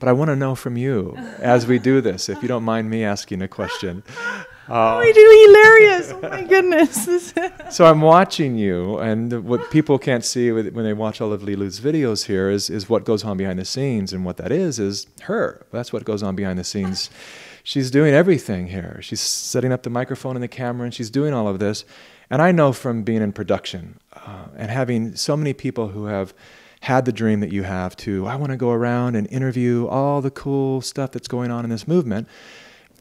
But I want to know from you as we do this, if you don't mind me asking a question. It's really hilarious. Oh my goodness. So I'm watching you, and what people can't see when they watch all of Lilou's videos here is what goes on behind the scenes, and what that is her. That's what goes on behind the scenes. She's doing everything here. She's setting up the microphone and the camera, and she's doing all of this. And I know from being in production and having so many people who have had the dream that you have to, I want to go around and interview all the cool stuff that's going on in this movement.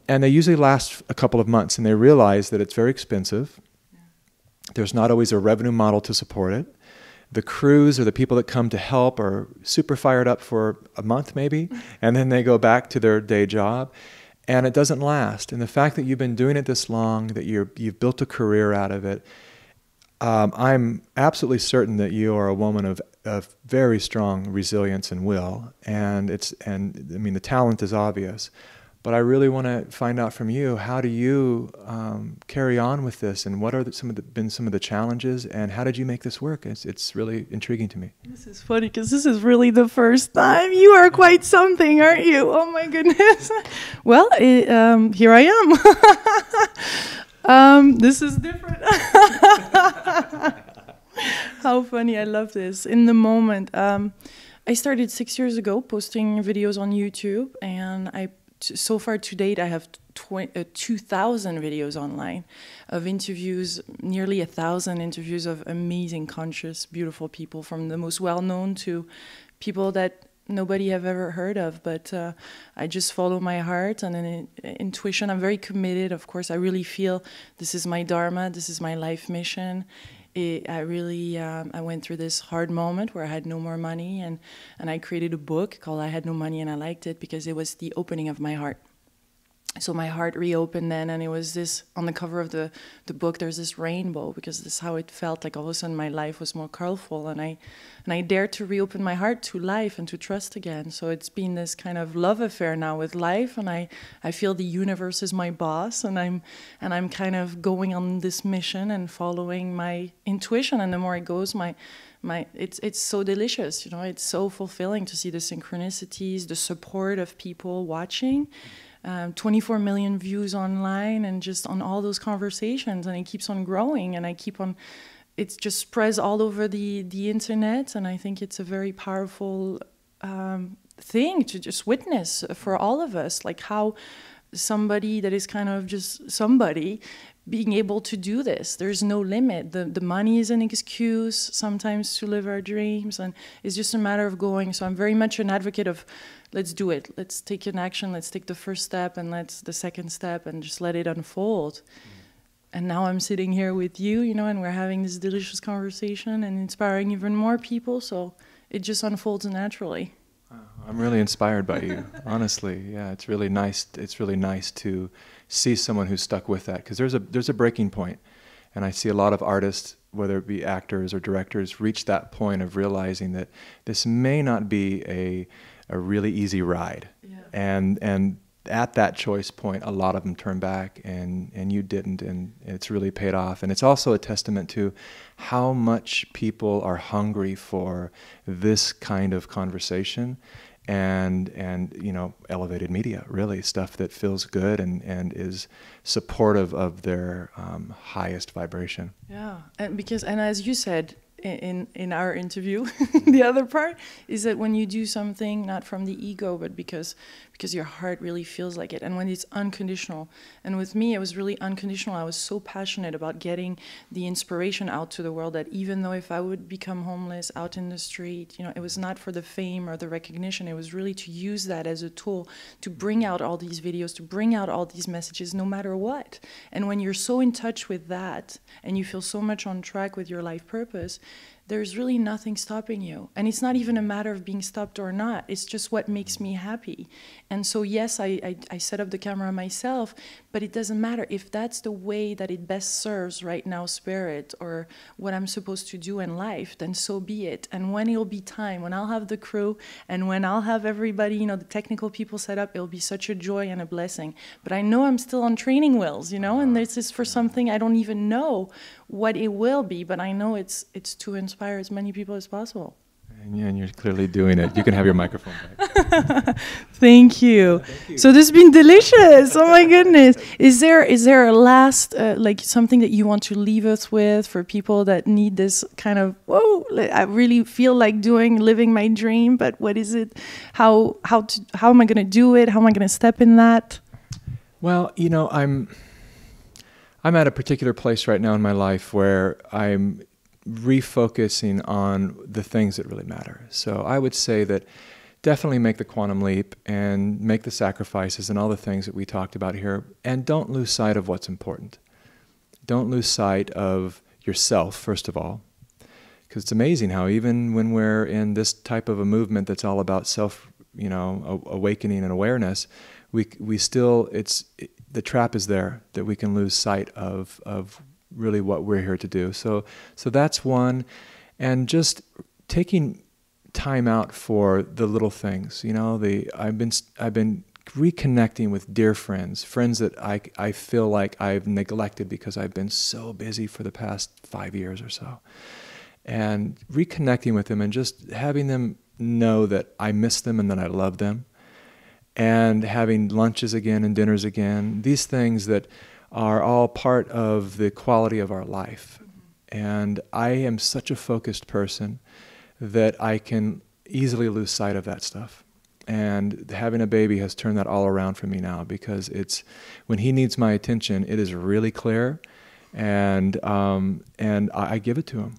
And they usually last a couple of months, and they realize that it's very expensive. Yeah. There's not always a revenue model to support it. The crews or the people that come to help are super fired up for a month maybe, and then they go back to their day job, and it doesn't last. And the fact that you've been doing it this long, that you've built a career out of it, I'm absolutely certain that you are a woman of very strong resilience and will, and I mean the talent is obvious. But I really want to find out from you, how do you carry on with this, and what are been some of the challenges, and how did you make this work? It's really intriguing to me. This is funny because this is really the first time. You are quite something, aren't you? Oh my goodness. Well, here I am. This is different. How funny, I love this. In the moment, I started 6 years ago posting videos on YouTube, and so far to date, I have 2,000 videos online of interviews, nearly 1,000 interviews of amazing, conscious, beautiful people, from the most well-known to people that nobody have ever heard of. But I just follow my heart and an intuition. I'm very committed, of course. I really feel this is my dharma, this is my life mission. I went through this hard moment where I had no more money, and I created a book called I Had No Money, and I liked it because it was the opening of my heart. So my heart reopened then, and it was this, on the cover of the book, there's this rainbow, because this is how it felt, like all of a sudden my life was more colorful, and I dared to reopen my heart to life and to trust again. So it's been this kind of love affair now with life, and I feel the universe is my boss, and I'm kind of going on this mission and following my intuition, and the more it goes, it's so delicious, you know, it's so fulfilling to see the synchronicities, the support of people watching. 24 million views online, and just on all those conversations, and it keeps on growing, and it just spreads all over the internet, and I think it's a very powerful thing to just witness for all of us, like how somebody that is kind of just somebody being able to do this. There's no limit. The money is an excuse sometimes to live our dreams, and it's just a matter of going. So I'm very much an advocate of, let's do it. Let's take an action. Let's take the first step, and let's the second step, and just let it unfold. And now I'm sitting here with you, you know, and we're having this delicious conversation and inspiring even more people. So it just unfolds naturally. I'm really inspired by you, honestly. Yeah, it's really nice. It's really nice to see someone who's stuck with that, because there's a breaking point, and I see a lot of artists, whether it be actors or directors, reach that point of realizing that this may not be a really easy ride, yeah. And at that choice point, a lot of them turn back, and you didn't, and it's really paid off. And it's also a testament to how much people are hungry for this kind of conversation, and you know, elevated media, really, stuff that feels good and is supportive of their highest vibration. Yeah, and as you said in our interview, the other part is that when you do something not from the ego, but because your heart really feels like it, and when it's unconditional. And with me, it was really unconditional. I was so passionate about getting the inspiration out to the world that even though if I would become homeless out in the street, you know, it was not for the fame or the recognition. It was really to use that as a tool to bring out all these videos, to bring out all these messages, no matter what. And when you're so in touch with that, and you feel so much on track with your life purpose, there's really nothing stopping you. And it's not even a matter of being stopped or not. It's just what makes me happy. And so, yes, I set up the camera myself, but it doesn't matter. If that's the way that it best serves right now, spirit, or what I'm supposed to do in life, then so be it. And when it'll be time, when I'll have the crew, and when I'll have everybody, you know, the technical people set up, it'll be such a joy and a blessing. But I know I'm still on training wheels, you know, and this is for something I don't even know what it will be, but I know it's to inspire as many people as possible. Yeah. And you're clearly doing it. You can have your microphone back. Thank you. Thank you. So this has been delicious. Oh my goodness. Is there a last, like something that you want to leave us with for people that need this kind of, whoa, I really feel like living my dream, but what is it? How am I going to do it? How am I going to step in that? Well, you know, I'm at a particular place right now in my life where I'm refocusing on the things that really matter. So I would say that definitely make the quantum leap and make the sacrifices and all the things that we talked about here, and don't lose sight of what's important. Don't lose sight of yourself, first of all, because it's amazing how even when we're in this type of a movement that's all about self, you know, awakening and awareness, we still, the trap is there that we can lose sight of really what we're here to do. So that's one, and just taking time out for the little things. You know, I've been reconnecting with dear friends that I feel like I've neglected because I've been so busy for the past 5 years or so, and reconnecting with them and just having them know that I miss them and that I love them, and having lunches again and dinners again. These things that are all part of the quality of our life. And I am such a focused person that I can easily lose sight of that stuff. And having a baby has turned that all around for me now, because when he needs my attention, it is really clear, and I give it to him.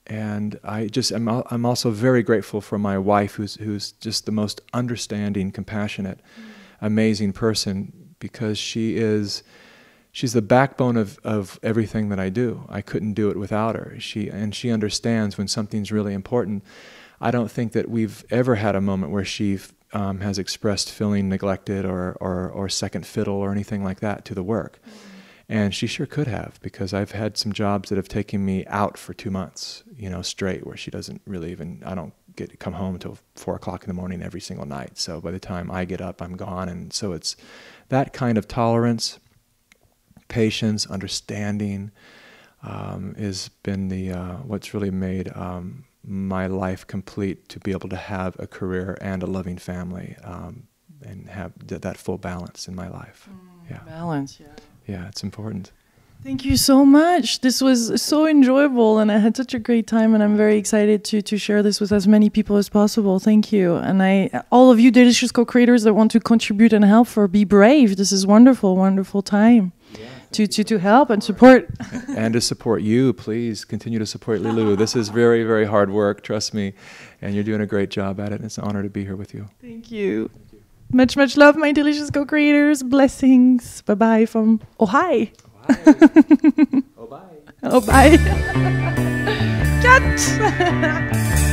And I'm also very grateful for my wife, who's just the most understanding, compassionate, amazing person, because she's the backbone of everything that I do. I couldn't do it without her. She understands when something's really important. I don't think that we've ever had a moment where she has expressed feeling neglected or second fiddle or anything like that to the work. And she sure could have, because I've had some jobs that have taken me out for 2 months, you know, straight, where she doesn't really I don't get to come home until 4 o'clock in the morning every single night. So by the time I get up, I'm gone. And so it's that kind of tolerance, patience, understanding has been what's really made my life complete, to be able to have a career and a loving family, and have that full balance in my life. Yeah. Balance, yeah. Yeah, it's important. Thank you so much. This was so enjoyable, and I had such a great time, and I'm very excited to share this with as many people as possible. Thank you. And all of you delicious co-creators that want to contribute and help, be brave. This is wonderful, wonderful time. Yeah, to help and support. And to support you, please continue to support Lilou. This is very, very hard work, trust me, and you're doing a great job at it, and it's an honor to be here with you. Thank you. Much, much love, my delicious co-creators. Blessings. Bye-bye from Ohio. Oh, bye. Oh, bye. Cut.